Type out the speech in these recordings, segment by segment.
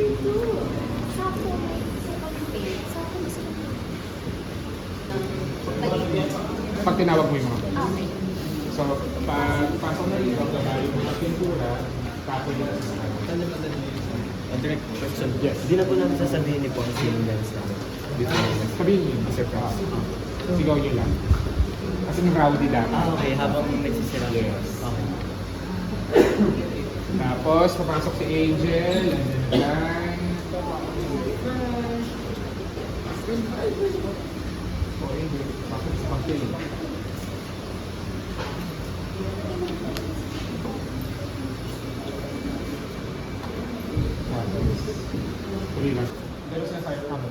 year 2. Sakto may isa kami pay. Sakto mas Pag tinawag mo yung mga okay. so, pasok na rito, gaba yung mga pintura, tapos yun sa mga. Direct question. Yes. Hindi na po namin sasabihin ni po ang ceiling dance namin. Sabihin nyo, surprise. Sigaw nyo lang. Kasi ng rowdy dati. Okay. Habang nagsisira. Yes. Okay. Tapos, papasok si Angel, and then oh, Angel, papasok sa pagkain. Tuloy lang. Pero sinasabi ka mo.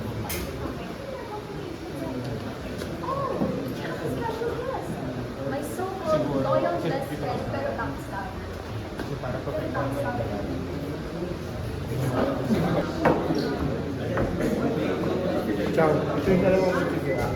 My so-called loyal best friend pero backstab. Kasi para pa Pero backstab. Ciao, ito yung dalawang magkikira.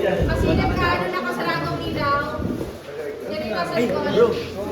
Kaya, masilap ka na nakasaradong ilaw. Yan yung Ay, masas ko. bro!